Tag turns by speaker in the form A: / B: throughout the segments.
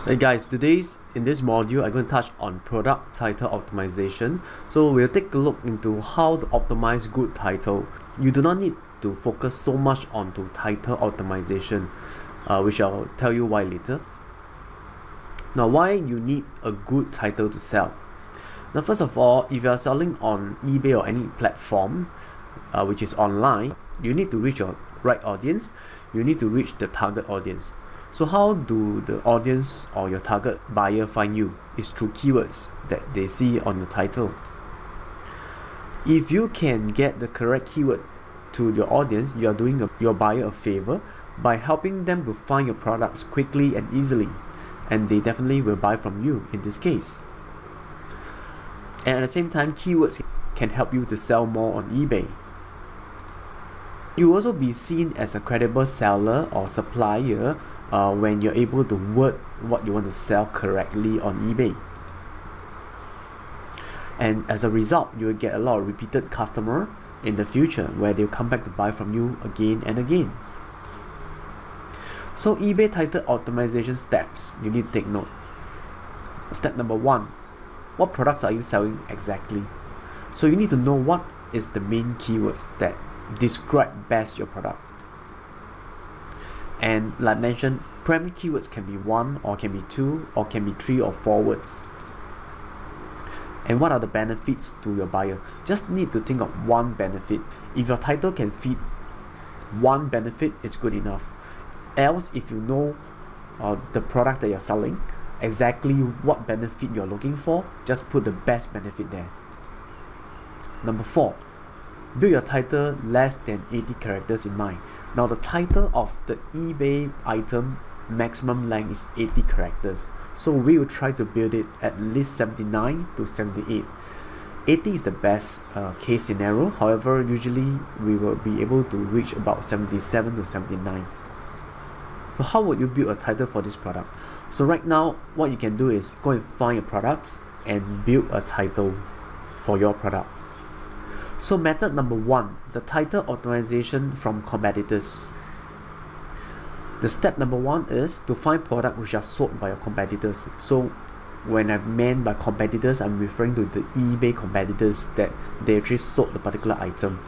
A: Hey guys, in this module I'm going to touch on product title optimization. So we'll take a look into how to optimize good title. You do not need to focus so much onto title optimization, which I'll tell you why later. Now, why you need a good title to sell? Now, first of all, if you are selling on eBay or any platform which is online, you need to reach your right audience. You need to reach the target audience. So how do the audience or your target buyer find you? It's through keywords that they see on the title. If you can get the correct keyword to your audience, you are doing your buyer a favor by helping them to find your products quickly and easily, and they definitely will buy from you in this case. And at the same time, keywords can help you to sell more on eBay. You will also be seen as a credible seller or supplier when you're able to word what you want to sell correctly on eBay. And as a result, you will get a lot of repeated customer in the future where they'll come back to buy from you again and again. So eBay title optimization steps you need to take note. Step number 1, what products are you selling exactly? So you need to know what is the main keywords that describe best your product. And like mentioned, primary keywords can be 1 or can be 2 or can be 3 or 4 words. And what are the benefits to your buyer? Just need to think of one benefit. If your title can fit one benefit, it's good enough. Else, if you know the product that you're selling, exactly what benefit you're looking for, just put the best benefit there. Number 4, build your title less than 80 characters in mind. Now the title of the eBay item maximum length is 80 characters. So we will try to build it at least 79 to 78. 80 is the best case scenario. However, usually we will be able to reach about 77 to 79. So how would you build a title for this product? So right now, what you can do is go and find your products and build a title for your product. So method number 1, the title optimization from competitors. The step number 1 is to find products which are sold by your competitors. So when I mean by competitors, I'm referring to the eBay competitors that they actually sold the particular item.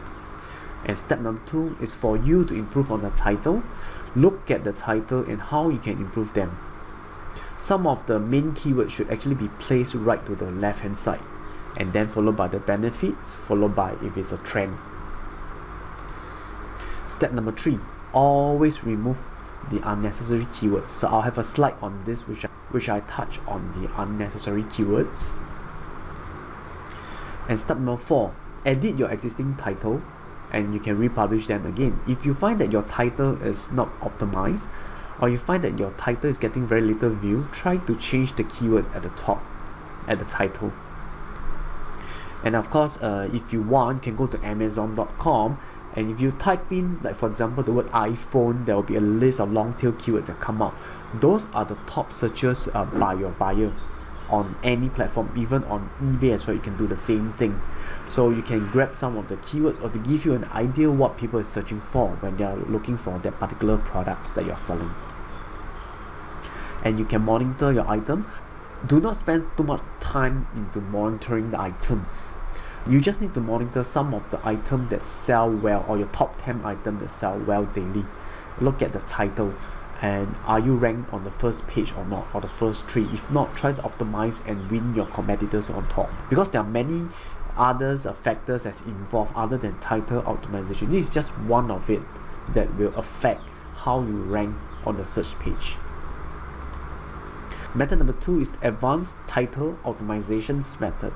A: And step number 2 is for you to improve on the title. Look at the title and how you can improve them. Some of the main keywords should actually be placed right to the left hand side, and then followed by the benefits, followed by if it's a trend. Step number 3, always remove the unnecessary keywords. So I'll have a slide on this which I touch on the unnecessary keywords. And step number 4, edit your existing title and you can republish them again. If you find that your title is not optimized, or you find that your title is getting very little view, try to change the keywords at the top at the title. And of course, if you want, you can go to Amazon.com, and if you type in, like for example, the word iPhone, there will be a list of long tail keywords that come out. Those are the top searches by your buyer on any platform. Even on eBay as well, you can do the same thing. So you can grab some of the keywords or to give you an idea what people are searching for when they are looking for that particular products that you're selling. And you can monitor your item. Do not spend too much time into monitoring the item. You just need to monitor some of the items that sell well, or your top 10 items that sell well daily. Look at the title, and are you ranked on the first page or not, or the first 3? If not, try to optimize and win your competitors on top, because there are many others factors that's involved other than title optimization. This is just one of it that will affect how you rank on the search page. Method number 2 is the advanced title optimizations method.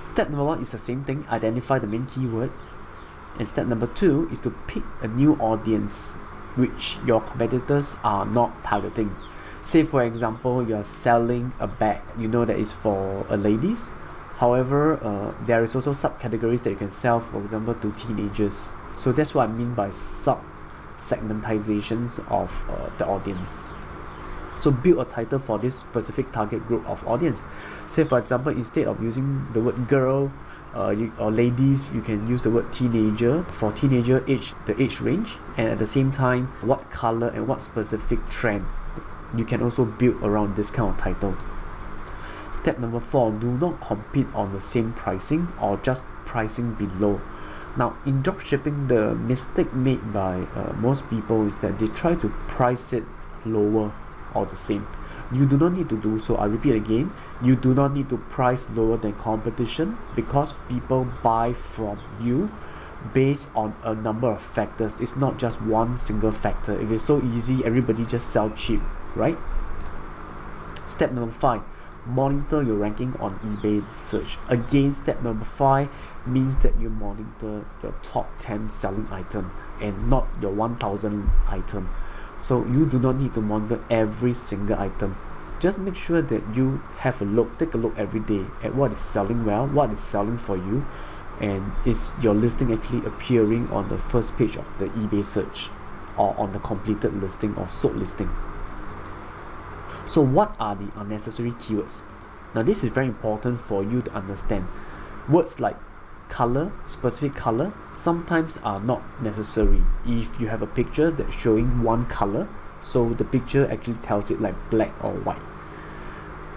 A: Step number 1 is the same thing, identify the main keyword. And step number 2 is to pick a new audience which your competitors are not targeting. Say for example, you are selling a bag, you know that is for ladies. However, there is also subcategories that you can sell, for example, to teenagers. So that's what I mean by sub-segmentizations of the audience. So build a title for this specific target group of audience. Say for example, instead of using the word girl or ladies, you can use the word teenager for teenager age, the age range, and at the same time what color and what specific trend you can also build around this kind of title. Step number 4, do not compete on the same pricing or just pricing below. Now, in dropshipping, the mistake made by most people is that they try to price it lower or the same. You do not need to do so. I repeat again, you do not need to price lower than competition, because people buy from you based on a number of factors. It's not just one single factor. If it's so easy, everybody just sell cheap, right? Step number 5, monitor your ranking on eBay search. Again, step number 5 means that you monitor your top 10 selling item and not your 1000 item. So you do not need to monitor every single item. Just make sure that you have a look, take a look every day at what is selling well, what is selling for you, and is your listing actually appearing on the first page of the eBay search or on the completed listing or sold listing. So what are the unnecessary keywords? Now this is very important for you to understand. Words like color, specific color, sometimes are not necessary. If you have a picture that's showing one color, so the picture actually tells it like black or white.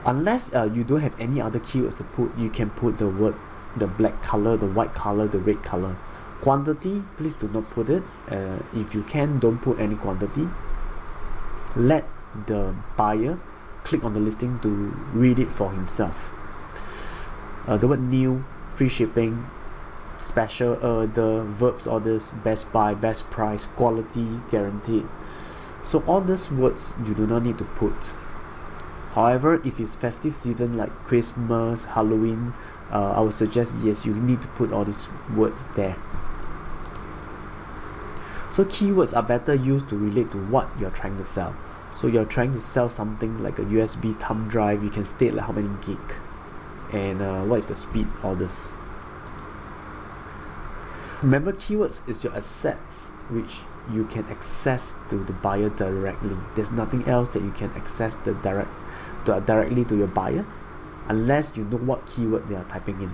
A: Unless you don't have any other keywords to put, you can put the word, the black color, the white color, the red color. Quantity, please do not put it. If you can, don't put any quantity. Let the buyer click on the listing to read it for himself. The word new, free shipping, special order, verbs orders, best buy, best price, quality, guaranteed. So all these words you do not need to put. However, if it's festive season like Christmas, Halloween, I would suggest yes, you need to put all these words there. So keywords are better used to relate to what you're trying to sell. So you're trying to sell something like a USB thumb drive, you can state like how many gig and what is the speed, all this. Remember, keywords is your assets which you can access to the buyer directly. There's nothing else that you can access directly to your buyer unless you know what keyword they are typing in.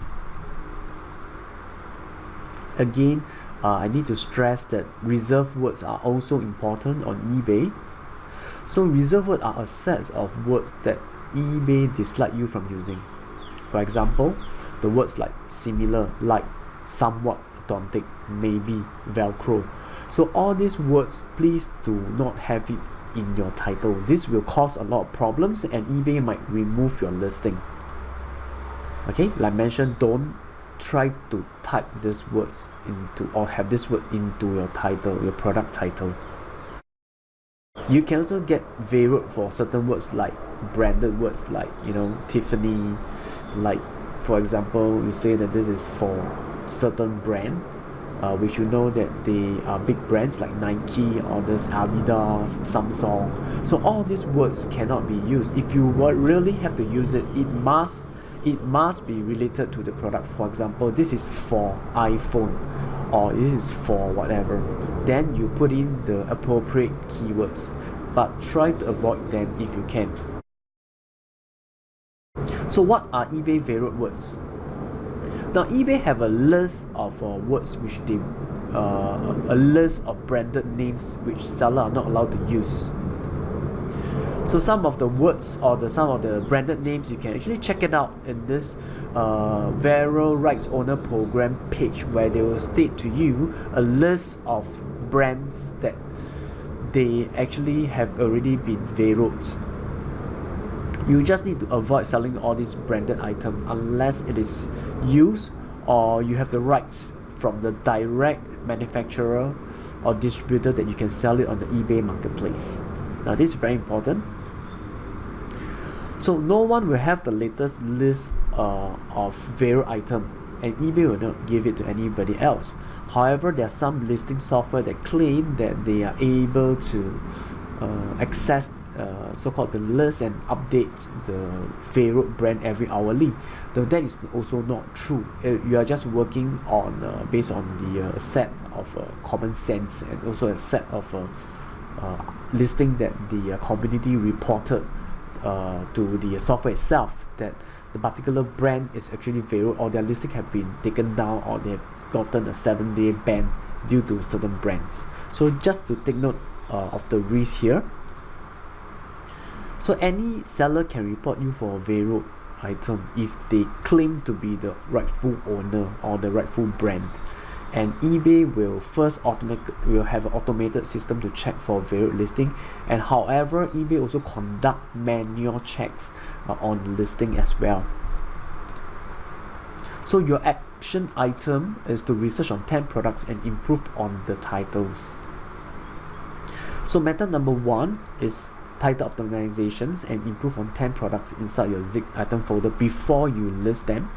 A: Again, I need to stress that reserved words are also important on eBay. So reserved words are assets of words that eBay dislike you from using. For example, the words like similar, like, somewhat, authentic, maybe, velcro. So all these words, please do not have it in your title. This will cause a lot of problems and eBay might remove your listing. Okay, like mentioned, don't try to type these words into or have this word into your title, your product title. You can also get varied for certain words like branded words like, you know, Tiffany, like for example, you say that this is for certain brand, which you know that they are big brands like Nike or this Adidas, Samsung. So all these words cannot be used. If you really have to use it, it must be related to the product. For example, this is for iPhone or this is for whatever. Then you put in the appropriate keywords, but try to avoid them if you can. So what are eBay varied words? Now eBay have a list of words which they a list of branded names which seller are not allowed to use. So some of the words or some of the branded names, you can actually check it out in this Vero Rights Owner Program page, where they will state to you a list of brands that they actually have already been Veroed. You just need to avoid selling all these branded items unless it is used or you have the rights from the direct manufacturer or distributor that you can sell it on the eBay marketplace. Now this is very important. So no one will have the latest list of Vero item, and eBay will not give it to anybody else. However, there are some listing software that claim that they are able to access so-called the list and update the Vero brand every hourly. Though that is also not true. You are just working on based on the set of common sense and also a set of listing that the community reported to the software itself that the particular brand is actually Vero, or their listing have been taken down, or they have gotten a 7-day ban due to certain brands. So just to take note of the risk here. So any seller can report you for a varied item if they claim to be the rightful owner or the rightful brand. And eBay will will have an automated system to check for varied listing, and however eBay also conduct manual checks on listing as well. So your action item is to research on 10 products and improve on the titles. So method number 1 is title optimizations and improve on 10 products inside your Zig item folder before you list them.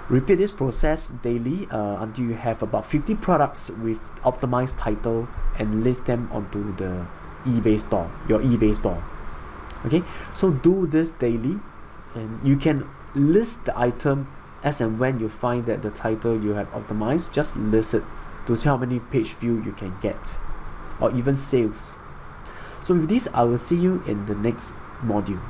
A: Repeat this process daily until you have about 50 products with optimized title and list them onto the eBay store, your eBay store. Okay, so do this daily, and you can list the item as and when you find that the title you have optimized. Just list it to see how many page view you can get, or even sales. So with this, I will see you in the next module.